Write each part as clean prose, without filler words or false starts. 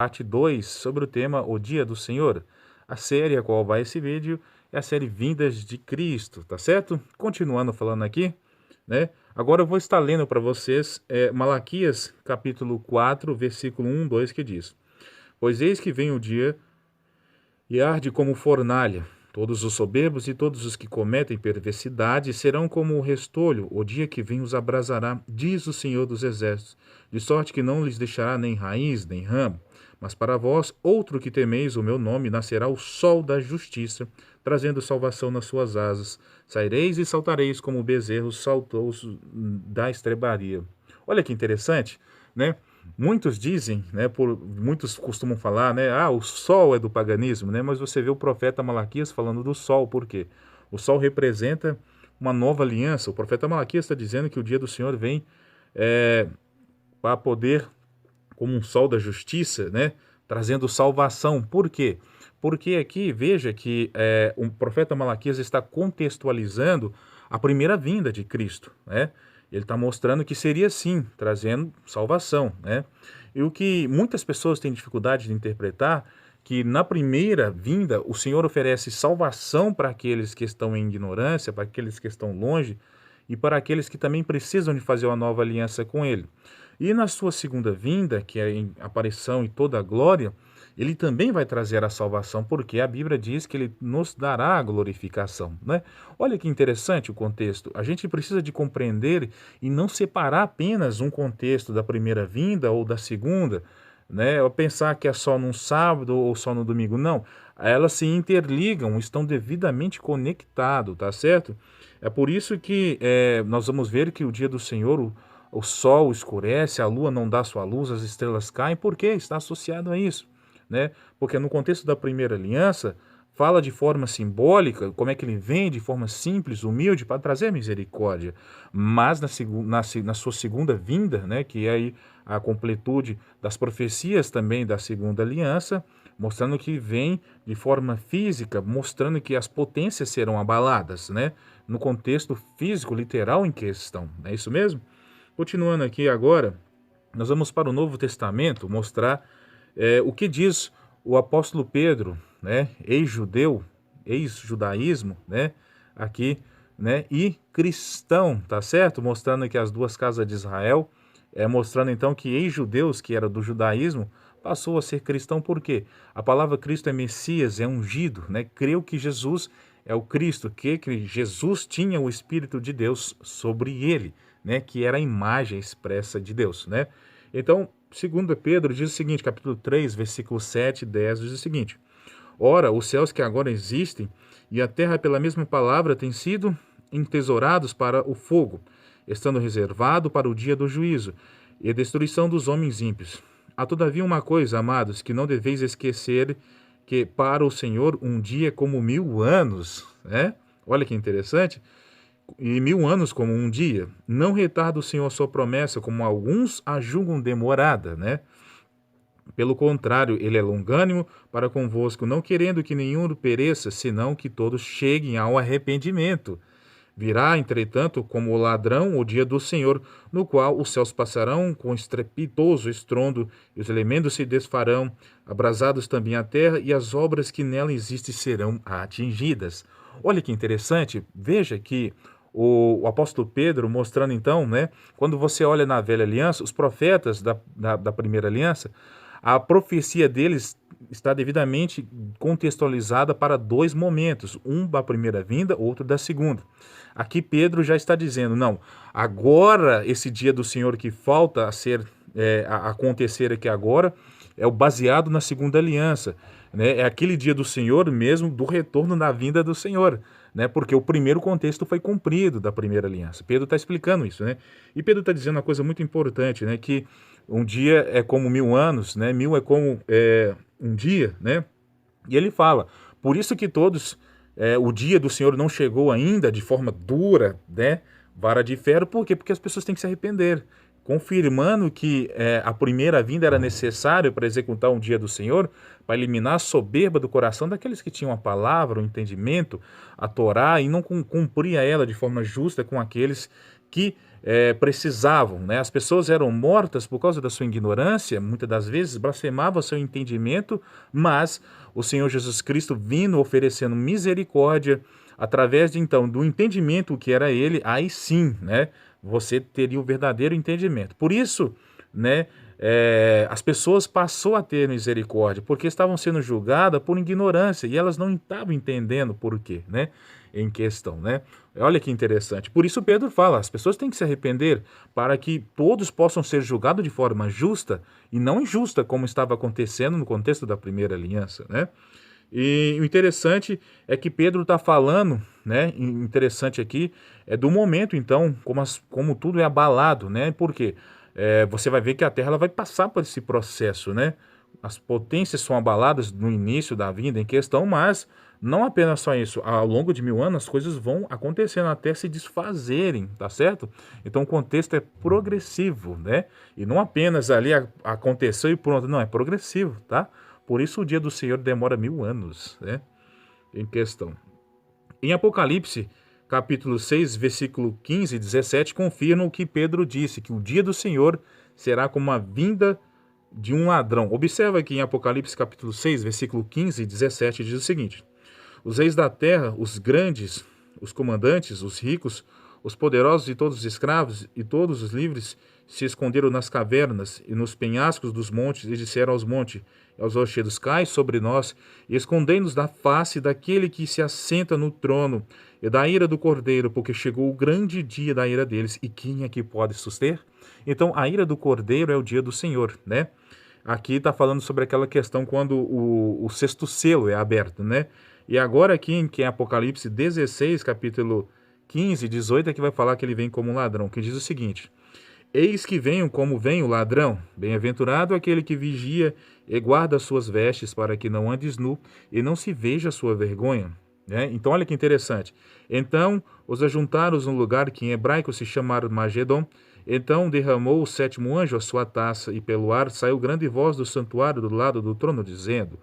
Parte 2 sobre o tema O Dia do Senhor. A série a qual vai esse vídeo é a série Vindas de Cristo, tá certo? Continuando falando aqui, né? Agora eu vou estar lendo para vocês Malaquias capítulo 4, versículo 1, 2, que diz: Pois eis que vem o dia e arde como fornalha. Todos os soberbos e todos os que cometem perversidade serão como o restolho, o dia que vem os abrasará, diz o Senhor dos Exércitos, de sorte que não lhes deixará nem raiz, nem ramo. Mas para vós, outro que temeis o meu nome, nascerá o sol da justiça, trazendo salvação nas suas asas. Saireis e saltareis como bezerros saltosos da estrebaria. Olha que interessante, né? Muitos dizem, né, muitos costumam falar, né, o sol é do paganismo, né, mas você vê o profeta Malaquias falando do sol, por quê? O sol representa uma nova aliança. O profeta Malaquias está dizendo que o dia do Senhor vem para poder, como um sol da justiça, né, trazendo salvação. Por quê? Porque aqui, veja que o profeta Malaquias está contextualizando a primeira vinda de Cristo, né? Ele está mostrando que seria sim, trazendo salvação, né? E o que muitas pessoas têm dificuldade de interpretar, que na primeira vinda o Senhor oferece salvação para aqueles que estão em ignorância, para aqueles que estão longe e para aqueles que também precisam de fazer uma nova aliança com Ele. E na sua segunda vinda, que é em aparição e toda a glória, ele também vai trazer a salvação, porque a Bíblia diz que ele nos dará a glorificação, né? Olha que interessante o contexto. A gente precisa de compreender e não separar apenas um contexto da primeira vinda ou da segunda, né? Ou pensar que é só num sábado ou só no domingo. Não, elas se interligam, estão devidamente conectados, tá certo? É por isso que nós vamos ver que o dia do Senhor, o sol escurece, a lua não dá sua luz, as estrelas caem, porque está associado a isso, né? Porque no contexto da primeira aliança, fala de forma simbólica, como é que ele vem de forma simples, humilde, para trazer misericórdia. Mas na sua segunda vinda, né, que é aí a completude das profecias também da segunda aliança, mostrando que vem de forma física, mostrando que as potências serão abaladas, né? No contexto físico, literal em questão. É isso mesmo? Continuando aqui agora, nós vamos para o Novo Testamento mostrar o que diz o apóstolo Pedro, né, ex-judeu, ex-judaísmo, né, aqui, né, e cristão, tá certo? Mostrando que as duas casas de Israel, mostrando então que ex-judeus, que era do judaísmo, passou a ser cristão, por quê? A palavra Cristo é Messias, é ungido, né, creu que Jesus é o Cristo, que Jesus tinha o Espírito de Deus sobre ele, né, que era a imagem expressa de Deus, né? Então, 2 Pedro diz o seguinte, capítulo 3, versículo 7 e 10, diz o seguinte: Ora, os céus que agora existem e a terra pela mesma palavra têm sido entesourados para o fogo, estando reservado para o dia do juízo e a destruição dos homens ímpios. Há todavia uma coisa, amados, que não deveis esquecer, que para o Senhor um dia é como 1000 anos, né? Olha que interessante. E 1000 anos como um dia. Não retarda o Senhor a sua promessa, como alguns a julgam demorada, né? Pelo contrário, ele é longânimo para convosco, não querendo que nenhum pereça, senão que todos cheguem ao arrependimento. Virá, entretanto, como o ladrão o dia do Senhor, no qual os céus passarão com estrepitoso estrondo, e os elementos se desfarão, abrasados também a terra, e as obras que nela existem serão atingidas. Olha que interessante, veja que o apóstolo Pedro mostrando então, né, quando você olha na velha aliança, os profetas da primeira aliança, a profecia deles está devidamente contextualizada para dois momentos, um da primeira vinda, outro da segunda. Aqui Pedro já está dizendo, não, agora esse dia do Senhor que falta a ser a acontecer aqui agora é o baseado na segunda aliança, né? É aquele dia do Senhor mesmo, do retorno da vinda do Senhor, né? Porque o primeiro contexto foi cumprido da primeira aliança. Pedro está explicando isso, né? E Pedro está dizendo uma coisa muito importante, né? Que um dia é como 1000 anos, né? 1000 é como um dia, né? E ele fala, por isso que todos, o dia do Senhor não chegou ainda de forma dura, né? Vara de ferro, por quê? Porque as pessoas têm que se arrepender, confirmando que a primeira vinda era necessária para executar um dia do Senhor, para eliminar a soberba do coração daqueles que tinham a palavra, o entendimento, a Torá, e não cumpria ela de forma justa com aqueles que precisavam, né? As pessoas eram mortas por causa da sua ignorância, muitas das vezes blasfemavam seu entendimento, mas o Senhor Jesus Cristo vindo oferecendo misericórdia através de então do entendimento que era Ele, aí sim, né? Você teria o verdadeiro entendimento. Por isso, né? As pessoas passou a ter misericórdia porque estavam sendo julgadas por ignorância e elas não estavam entendendo por quê, né? Em questão, né? Olha que interessante. Por isso Pedro fala, as pessoas têm que se arrepender para que todos possam ser julgados de forma justa e não injusta, como estava acontecendo no contexto da primeira aliança, né? E o interessante é que Pedro está falando, né? Interessante aqui é do momento, então, como tudo é abalado, né? Por quê? Você vai ver que a Terra ela vai passar por esse processo, né? As potências são abaladas no início da vinda em questão, mas não apenas só isso. Ao longo de 1000 anos, as coisas vão acontecendo até se desfazerem, tá certo? Então, o contexto é progressivo, né? E não apenas ali aconteceu e pronto, não, é progressivo, tá? Por isso o dia do Senhor demora 1000 anos, né? Em questão. Em Apocalipse, capítulo 6, versículo 15 e 17, confirma o que Pedro disse, que o dia do Senhor será como a vinda de um ladrão. Observa que em Apocalipse, capítulo 6, versículo 15 e 17, diz o seguinte: os reis da terra, os grandes, os comandantes, os ricos, os poderosos e todos os escravos e todos os livres se esconderam nas cavernas e nos penhascos dos montes e disseram aos montes e aos rochedos: cai sobre nós e escondei-nos da face daquele que se assenta no trono e da ira do Cordeiro, porque chegou o grande dia da ira deles. E quem é que pode suster? Então, a ira do Cordeiro é o dia do Senhor, né? Aqui está falando sobre aquela questão quando o sexto selo é aberto, né? E agora aqui em Apocalipse 16, capítulo 15 e 18, é que vai falar que ele vem como um ladrão, que diz o seguinte: eis que venho como vem o ladrão, bem-aventurado aquele que vigia e guarda as suas vestes para que não andes nu e não se veja a sua vergonha. Né? Então olha que interessante. Então os ajuntaram num lugar que em hebraico se chama Armagedon. Então derramou o sétimo anjo a sua taça e pelo ar saiu grande voz do santuário do lado do trono dizendo: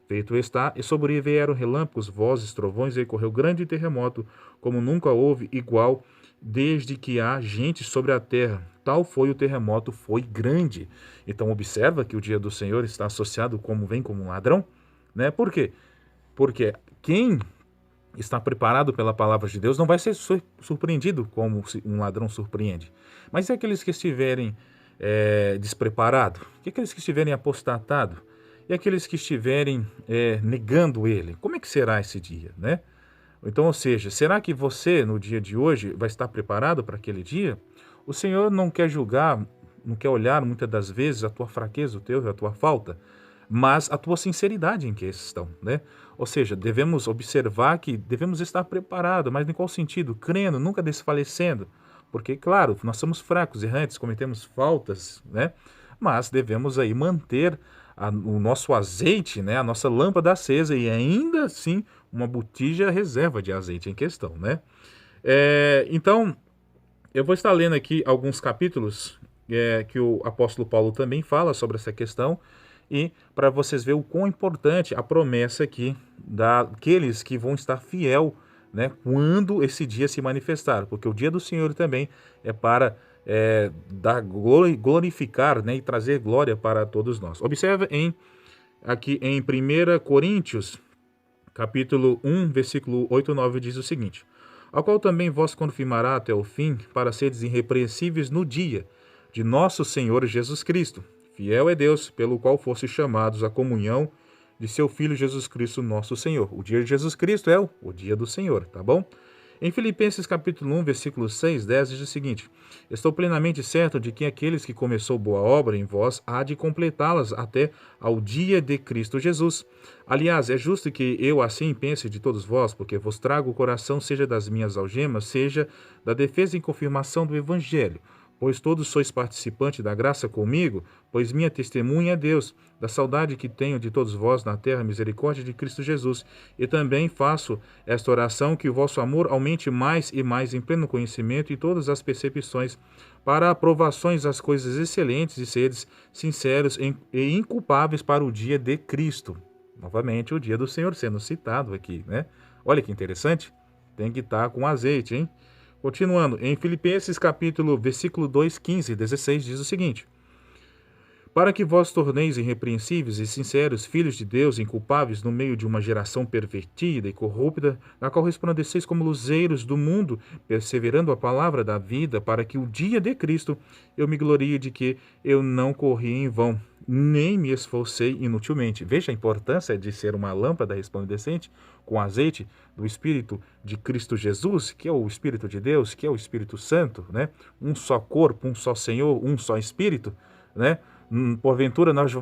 feito está, e sobrevieram relâmpagos, vozes, trovões, e correu grande terremoto, como nunca houve igual, desde que há gente sobre a terra. Tal foi o terremoto, foi grande. Então observa que o dia do Senhor está associado como vem como um ladrão, né? Por quê? Porque quem está preparado pela palavra de Deus não vai ser surpreendido como um ladrão surpreende. Mas e aqueles que estiverem despreparados? E aqueles que estiverem apostatados? E aqueles que estiverem negando ele? Como é que será esse dia, né? Então, ou seja, será que você, no dia de hoje, vai estar preparado para aquele dia? O Senhor não quer julgar, não quer olhar muitas das vezes a tua fraqueza, o teu, a tua falta, mas a tua sinceridade em questão, né? Ou seja, devemos observar que devemos estar preparados, mas em qual sentido? Crendo, nunca desfalecendo, porque, claro, nós somos fracos, errantes, cometemos faltas, né? Mas devemos aí manter o nosso azeite, né? A nossa lâmpada acesa e ainda assim uma botija reserva de azeite em questão, né? Então, eu vou estar lendo aqui alguns capítulos que o apóstolo Paulo também fala sobre essa questão e para vocês verem o quão importante a promessa aqui daqueles que vão estar fiel, né, quando esse dia se manifestar, porque o dia do Senhor também é para glorificar, né, e trazer glória para todos nós. Observa aqui em 1 Coríntios, capítulo 1, versículo 8 e 9, diz o seguinte: ao qual também vos confirmará até o fim, para seres irrepreensíveis no dia de nosso Senhor Jesus Cristo. Fiel é Deus, pelo qual fosse chamados à comunhão de seu Filho Jesus Cristo, nosso Senhor. O dia de Jesus Cristo é o dia do Senhor, tá bom? Em Filipenses capítulo 1, versículo 6, 10, diz o seguinte: estou plenamente certo de que aqueles que começou boa obra em vós há de completá-las até ao dia de Cristo Jesus. Aliás, é justo que eu assim pense de todos vós, porque vos trago o coração, seja das minhas algemas, seja da defesa e confirmação do Evangelho. Pois todos sois participantes da graça comigo, pois minha testemunha é Deus, da saudade que tenho de todos vós na terra, misericórdia de Cristo Jesus. E também faço esta oração, que o vosso amor aumente mais e mais em pleno conhecimento e todas as percepções, para aprovações das coisas excelentes e seres sinceros e inculpáveis para o dia de Cristo. Novamente, o dia do Senhor sendo citado aqui, né? Olha que interessante. Tem que estar com azeite, hein? Continuando, em Filipenses capítulo, versículo 2, 15, 16, diz o seguinte: para que vós torneis irrepreensíveis e sinceros, filhos de Deus, inculpáveis no meio de uma geração pervertida e corrupta, na qual resplandeceis como luzeiros do mundo, perseverando a palavra da vida, para que o dia de Cristo eu me glorie de que eu não corri em vão, nem me esforcei inutilmente. Veja a importância de ser uma lâmpada resplandecente com azeite do Espírito de Cristo Jesus, que é o Espírito de Deus, que é o Espírito Santo, né? Um só corpo, um só Senhor, um só Espírito, né? Porventura, nós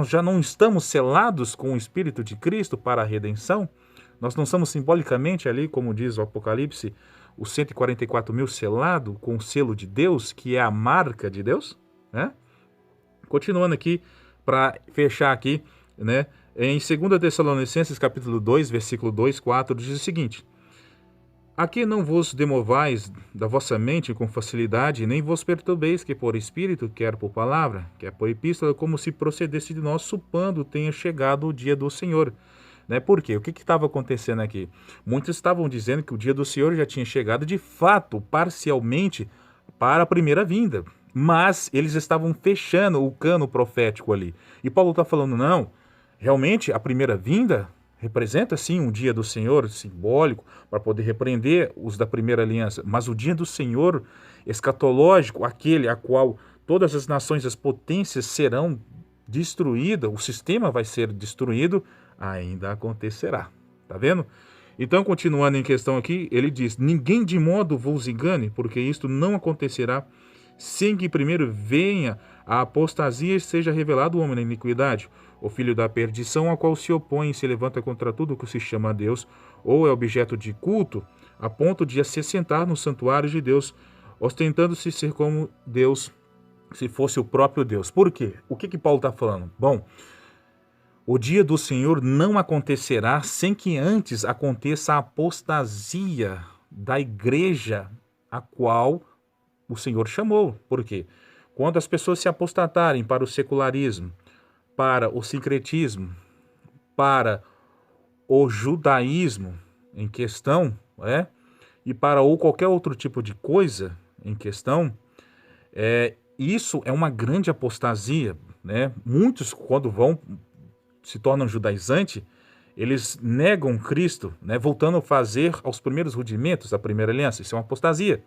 já não estamos selados com o Espírito de Cristo para a redenção? Nós não somos simbolicamente ali, como diz o Apocalipse, os 144 mil selados com o selo de Deus, que é a marca de Deus? Né? Continuando aqui, para fechar aqui, né? Em 2 Tessalonicenses capítulo 2, versículo 2, 4, diz o seguinte: aqui não vos demovais da vossa mente com facilidade, nem vos perturbeis, que por espírito, quer por palavra, quer por epístola, como se procedesse de nós, supando tenha chegado o dia do Senhor. Né? Por quê? O que estava acontecendo aqui? Muitos estavam dizendo que o dia do Senhor já tinha chegado, de fato, parcialmente, para a primeira vinda. Mas eles estavam fechando o cano profético ali. E Paulo está falando, não, realmente a primeira vinda representa sim um dia do Senhor simbólico para poder repreender os da primeira aliança, mas o dia do Senhor escatológico, aquele a qual todas as nações, as potências serão destruídas, o sistema vai ser destruído, ainda acontecerá. Tá vendo? Então, continuando em questão aqui, ele diz: ninguém de modo vos engane, porque isto não acontecerá sem que primeiro venha a apostasia e seja revelado o homem da iniquidade, o filho da perdição, a qual se opõe e se levanta contra tudo o que se chama Deus, ou é objeto de culto, a ponto de se assentar no santuário de Deus, ostentando-se ser como Deus, se fosse o próprio Deus. Por quê? O que Paulo está falando? Bom, o dia do Senhor não acontecerá sem que antes aconteça a apostasia da igreja a qual o Senhor chamou. Por quê? Quando as pessoas se apostatarem para o secularismo, para o sincretismo, para o judaísmo em questão, e para ou qualquer outro tipo de coisa em questão, isso é uma grande apostasia. Né? Muitos, quando se tornam judaizantes, eles negam Cristo, né? Voltando a fazer aos primeiros rudimentos da primeira aliança. Isso é uma apostasia.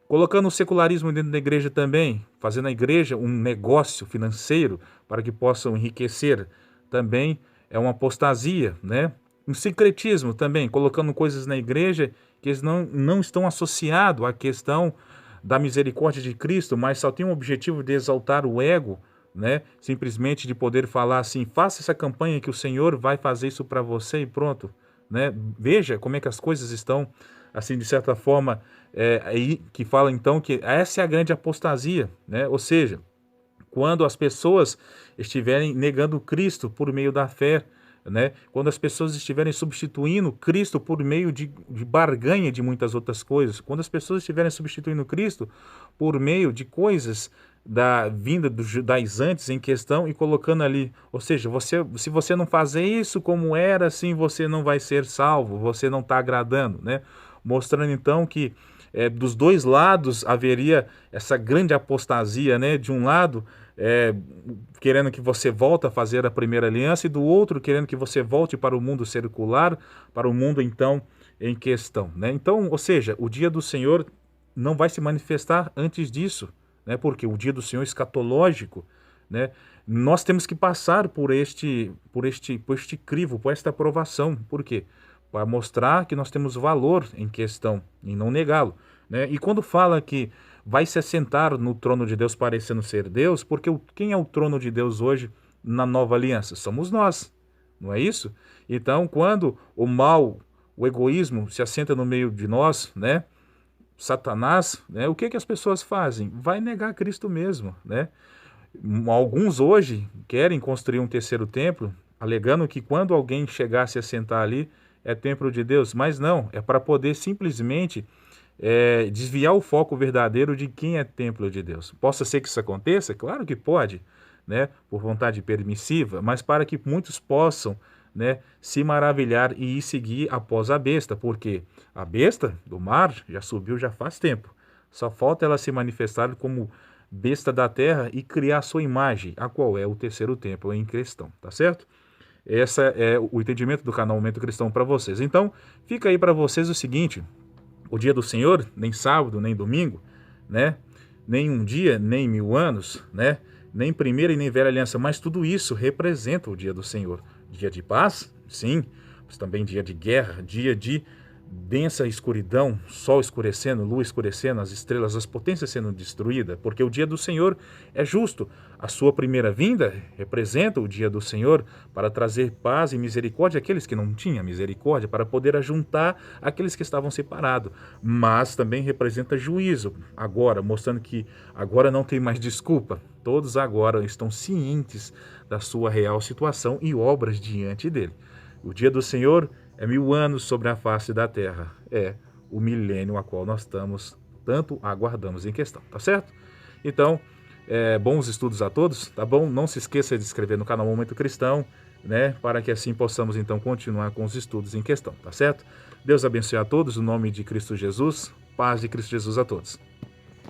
Colocando o secularismo dentro da igreja também, fazendo a igreja um negócio financeiro para que possam enriquecer, também é uma apostasia, né? Um sincretismo também, colocando coisas na igreja que eles não estão associados à questão da misericórdia de Cristo, mas só tem o objetivo de exaltar o ego, né? Simplesmente de poder falar assim: faça essa campanha que o Senhor vai fazer isso para você e pronto. Né? Veja como é que as coisas estão, assim, de certa forma, aí que fala então que essa é a grande apostasia, né? Ou seja, quando as pessoas estiverem negando Cristo por meio da fé, né? Quando as pessoas estiverem substituindo Cristo por meio de barganha de muitas outras coisas, quando as pessoas estiverem substituindo Cristo por meio de coisas da vinda dos judaizantes em questão e colocando ali, ou seja, se você não fazer isso como era, assim você não vai ser salvo, você não está agradando, né? Mostrando então que dos dois lados haveria essa grande apostasia, né? De um lado, querendo que você volte a fazer a primeira aliança, e do outro, querendo que você volte para o mundo secular, para o mundo então em questão, né? Então, ou seja, o dia do Senhor não vai se manifestar antes disso, né? Porque o dia do Senhor escatológico, né? Nós temos que passar por este crivo, por esta aprovação. Por quê? Para mostrar que nós temos valor em questão e não negá-lo, né? E quando fala que vai se assentar no trono de Deus parecendo ser Deus, porque quem é o trono de Deus hoje na nova aliança? Somos nós, não é isso? Então, quando o mal, o egoísmo se assenta no meio de nós, né? Satanás, né? O que as pessoas fazem? Vai negar Cristo mesmo, né? Alguns hoje querem construir um terceiro templo, alegando que quando alguém chegasse a sentar ali, é templo de Deus, mas não, é para poder simplesmente desviar o foco verdadeiro de quem é templo de Deus. Possa ser que isso aconteça? Claro que pode, né? Por vontade permissiva, mas para que muitos possam, né, se maravilhar e ir seguir após a besta, porque a besta do mar já subiu já faz tempo. Só falta ela se manifestar como besta da terra e criar sua imagem, a qual é o terceiro templo em questão, tá certo? Esse é o entendimento do canal Momento Cristão para vocês. Então, fica aí para vocês o seguinte: o dia do Senhor, nem sábado, nem domingo, né? Nem um dia, nem 1000 anos, né? Nem primeira e nem velha aliança, mas tudo isso representa o dia do Senhor. Dia de paz, sim, mas também dia de guerra, dia de densa escuridão, sol escurecendo, lua escurecendo, as estrelas, as potências sendo destruídas, porque o dia do Senhor é justo. A sua primeira vinda representa o dia do Senhor para trazer paz e misericórdia àqueles que não tinham misericórdia, para poder ajuntar aqueles que estavam separados. Mas também representa juízo, agora, mostrando que agora não tem mais desculpa. Todos agora estão cientes da sua real situação e obras diante dele. O dia do Senhor é 1000 anos sobre a face da terra. É o milênio a qual nós estamos, tanto aguardamos em questão, tá certo? Então, bons estudos a todos, tá bom? Não se esqueça de se inscrever no canal Momento Cristão, né? Para que assim possamos então continuar com os estudos em questão, tá certo? Deus abençoe a todos, no nome de Cristo Jesus, paz de Cristo Jesus a todos.